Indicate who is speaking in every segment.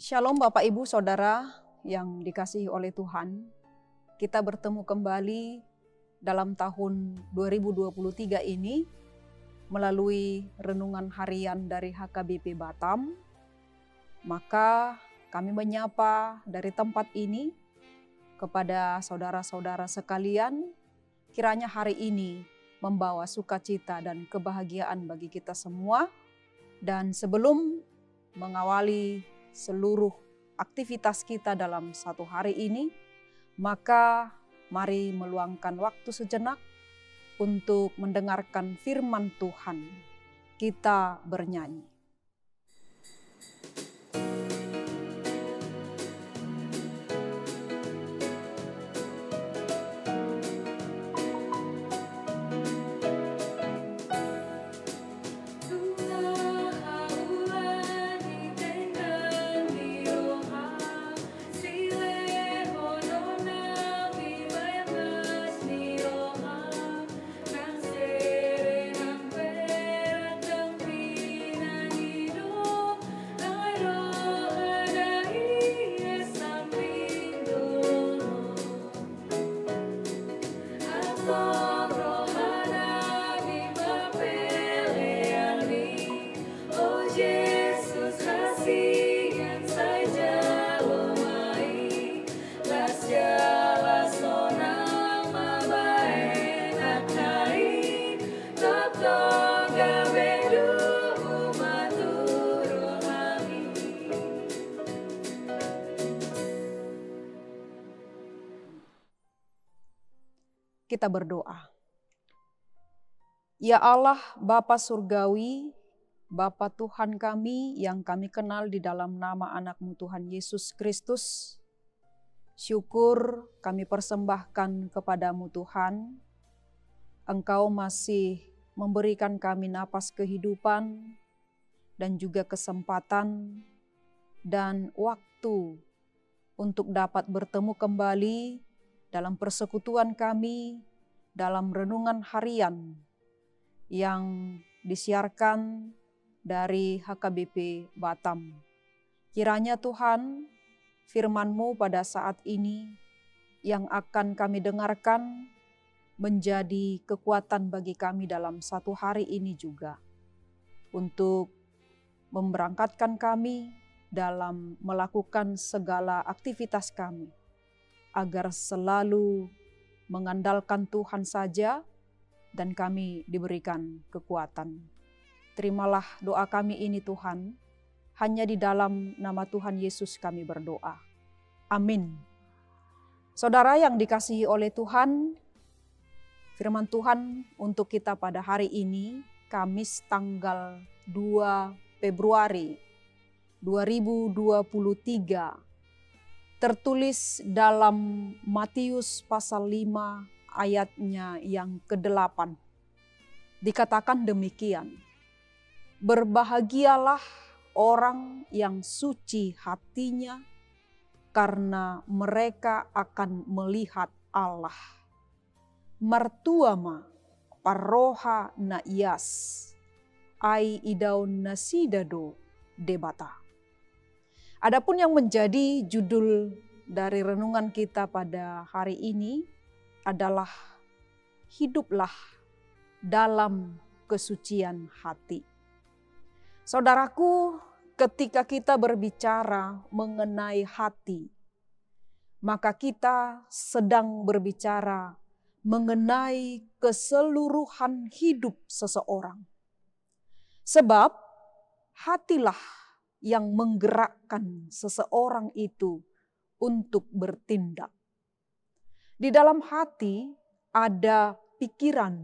Speaker 1: Shalom Bapak Ibu Saudara yang dikasihi oleh Tuhan. Kita bertemu kembali dalam tahun 2023 ini melalui renungan harian dari HKBP Batam. Maka kami menyapa dari tempat ini kepada saudara-saudara sekalian, kiranya hari ini membawa sukacita dan kebahagiaan bagi kita semua. Dan sebelum mengawali seluruh aktivitas kita dalam satu hari ini, maka mari meluangkan waktu sejenak untuk mendengarkan firman Tuhan. Kita bernyanyi. Kita berdoa. Ya Allah, Bapa Surgawi, Bapa Tuhan kami yang kami kenal di dalam nama anak-Mu Tuhan Yesus Kristus, syukur kami persembahkan kepadamu Tuhan. Engkau masih memberikan kami napas kehidupan dan juga kesempatan dan waktu untuk dapat bertemu kembali dalam persekutuan kami, dalam renungan harian yang disiarkan dari HKBP Batam. Kiranya Tuhan, firman-Mu pada saat ini yang akan kami dengarkan menjadi kekuatan bagi kami dalam satu hari ini juga, untuk memberangkatkan kami dalam melakukan segala aktivitas kami, agar selalu mengandalkan Tuhan saja dan kami diberikan kekuatan. Terimalah doa kami ini Tuhan, hanya di dalam nama Tuhan Yesus kami berdoa. Amin. Saudara yang dikasihi oleh Tuhan, firman Tuhan untuk kita pada hari ini, Kamis tanggal 2 Februari 2023, tertulis dalam Matius pasal 5 ayatnya yang ke-8. Dikatakan demikian, berbahagialah orang yang suci hatinya, karena mereka akan melihat Allah. Martuama paroha na ias, ai idaun nasidado debata. Adapun yang menjadi judul dari renungan kita pada hari ini adalah hiduplah dalam kesucian hati. Saudaraku, ketika kita berbicara mengenai hati, maka kita sedang berbicara mengenai keseluruhan hidup seseorang. Sebab hatilah yang menggerakkan seseorang itu untuk bertindak. Di dalam hati ada pikiran,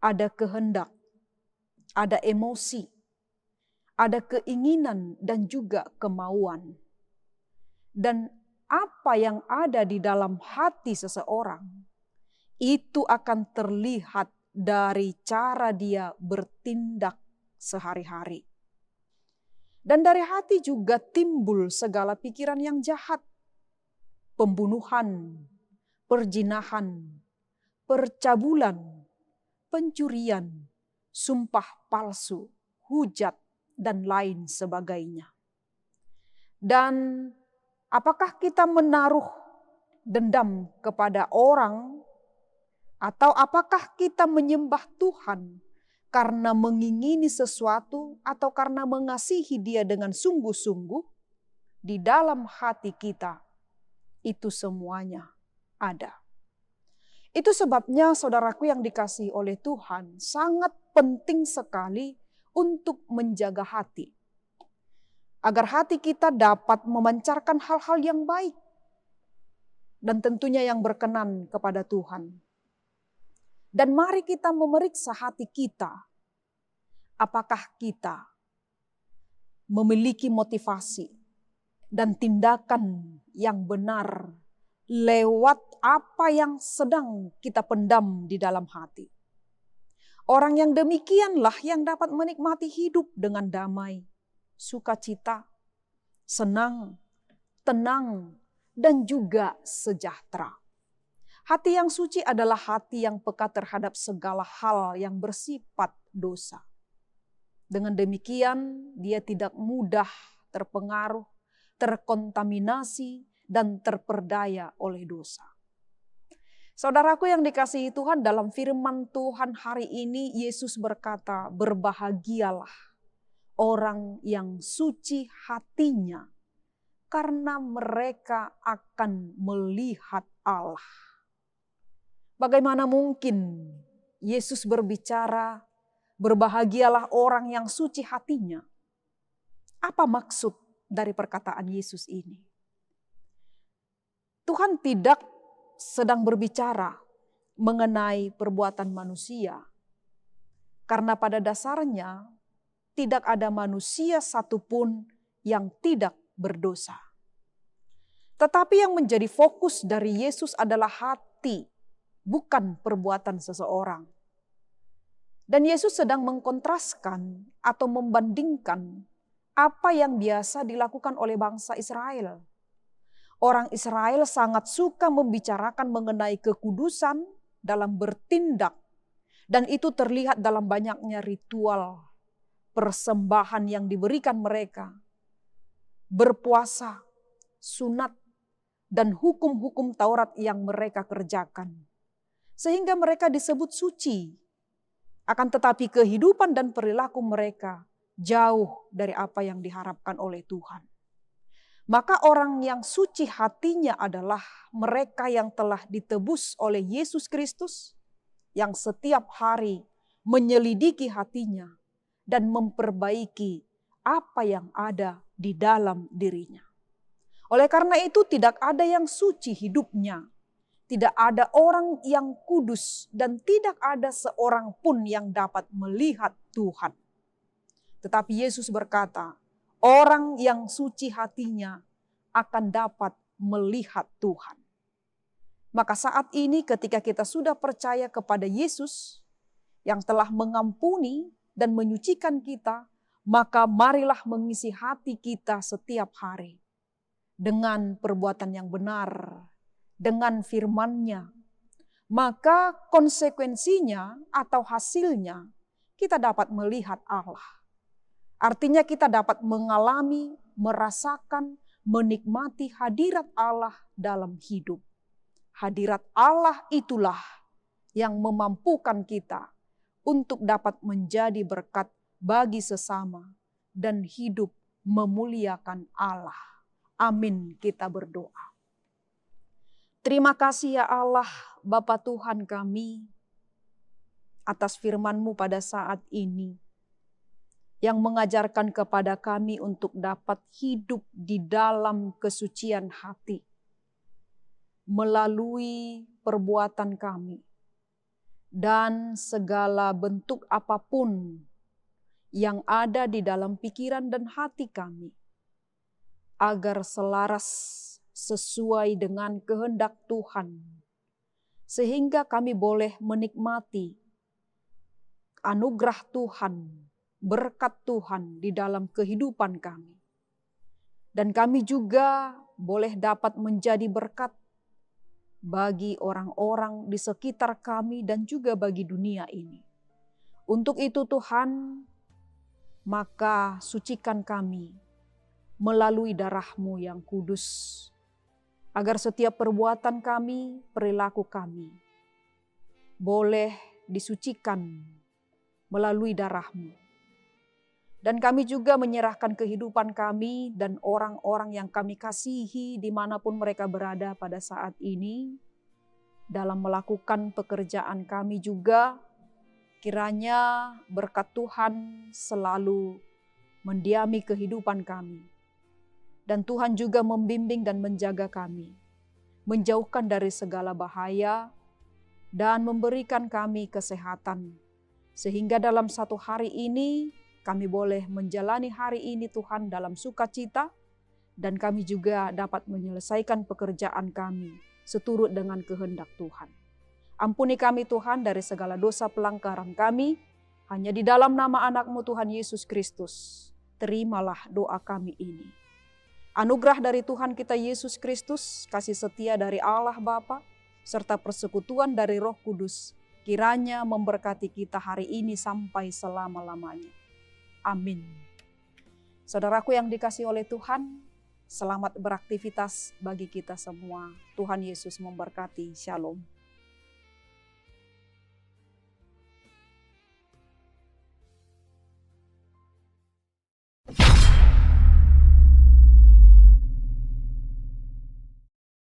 Speaker 1: ada kehendak, ada emosi, ada keinginan dan juga kemauan. Dan apa yang ada di dalam hati seseorang itu akan terlihat dari cara dia bertindak sehari-hari. Dan dari hati juga timbul segala pikiran yang jahat, pembunuhan, perzinahan, percabulan, pencurian, sumpah palsu, hujat, dan lain sebagainya. Dan apakah kita menaruh dendam kepada orang, atau apakah kita menyembah Tuhan karena mengingini sesuatu atau karena mengasihi Dia dengan sungguh-sungguh? Di dalam hati kita itu semuanya ada. Itu sebabnya saudaraku yang dikasihi oleh Tuhan, sangat penting sekali untuk menjaga hati. Agar hati kita dapat memancarkan hal-hal yang baik. Dan tentunya yang berkenan kepada Tuhan. Dan mari kita memeriksa hati kita. Apakah kita memiliki motivasi dan tindakan yang benar lewat apa yang sedang kita pendam di dalam hati. Orang yang demikianlah yang dapat menikmati hidup dengan damai, sukacita, senang, tenang, dan juga sejahtera. Hati yang suci adalah hati yang peka terhadap segala hal yang bersifat dosa. Dengan demikian, dia tidak mudah terpengaruh, terkontaminasi, dan terperdaya oleh dosa. Saudaraku yang dikasihi Tuhan, dalam firman Tuhan hari ini Yesus berkata, berbahagialah orang yang suci hatinya, karena mereka akan melihat Allah. Bagaimana mungkin Yesus berbicara, berbahagialah orang yang suci hatinya? Apa maksud dari perkataan Yesus ini? Tuhan tidak sedang berbicara mengenai perbuatan manusia. Karena pada dasarnya tidak ada manusia satupun yang tidak berdosa. Tetapi yang menjadi fokus dari Yesus adalah hati, bukan perbuatan seseorang. Dan Yesus sedang mengkontraskan atau membandingkan apa yang biasa dilakukan oleh bangsa Israel. Orang Israel sangat suka membicarakan mengenai kekudusan dalam bertindak. Dan itu terlihat dalam banyaknya ritual, persembahan yang diberikan mereka. Berpuasa, sunat, dan hukum-hukum Taurat yang mereka kerjakan. Sehingga mereka disebut suci. Akan tetapi kehidupan dan perilaku mereka jauh dari apa yang diharapkan oleh Tuhan. Maka orang yang suci hatinya adalah mereka yang telah ditebus oleh Yesus Kristus, yang setiap hari menyelidiki hatinya dan memperbaiki apa yang ada di dalam dirinya. Oleh karena itu tidak ada yang suci hidupnya, tidak ada orang yang kudus, dan tidak ada seorang pun yang dapat melihat Tuhan. Tetapi Yesus berkata, orang yang suci hatinya akan dapat melihat Tuhan. Maka saat ini ketika kita sudah percaya kepada Yesus yang telah mengampuni dan menyucikan kita, maka marilah mengisi hati kita setiap hari dengan perbuatan yang benar, dengan firman-Nya. Maka konsekuensinya atau hasilnya kita dapat melihat Allah. Artinya kita dapat mengalami, merasakan, menikmati hadirat Allah dalam hidup. Hadirat Allah itulah yang memampukan kita untuk dapat menjadi berkat bagi sesama dan hidup memuliakan Allah. Amin, kita berdoa. Terima kasih ya Allah, Bapa Tuhan kami, atas firman-Mu pada saat ini, yang mengajarkan kepada kami untuk dapat hidup di dalam kesucian hati, melalui perbuatan kami, dan segala bentuk apapun yang ada di dalam pikiran dan hati kami, agar selaras sesuai dengan kehendak Tuhan, sehingga kami boleh menikmati anugerah Tuhan, berkat Tuhan di dalam kehidupan kami. Dan kami juga boleh dapat menjadi berkat bagi orang-orang di sekitar kami dan juga bagi dunia ini. Untuk itu Tuhan, maka sucikan kami melalui darah-Mu yang kudus. Agar setiap perbuatan kami, perilaku kami, boleh disucikan melalui darah-Mu. Dan kami juga menyerahkan kehidupan kami dan orang-orang yang kami kasihi dimanapun mereka berada pada saat ini. Dalam melakukan pekerjaan kami juga, kiranya berkat Tuhan selalu mendiami kehidupan kami. Dan Tuhan juga membimbing dan menjaga kami, menjauhkan dari segala bahaya, dan memberikan kami kesehatan. Sehingga dalam satu hari ini, kami boleh menjalani hari ini Tuhan dalam sukacita, dan kami juga dapat menyelesaikan pekerjaan kami seturut dengan kehendak Tuhan. Ampuni kami Tuhan dari segala dosa pelanggaran kami, hanya di dalam nama anak-Mu Tuhan Yesus Kristus. Terimalah doa kami ini. Anugerah dari Tuhan kita Yesus Kristus, kasih setia dari Allah Bapa, serta persekutuan dari Roh Kudus, kiranya memberkati kita hari ini sampai selama-lamanya. Amin. Saudaraku yang dikasihi oleh Tuhan, selamat beraktivitas bagi kita semua. Tuhan Yesus memberkati. Shalom.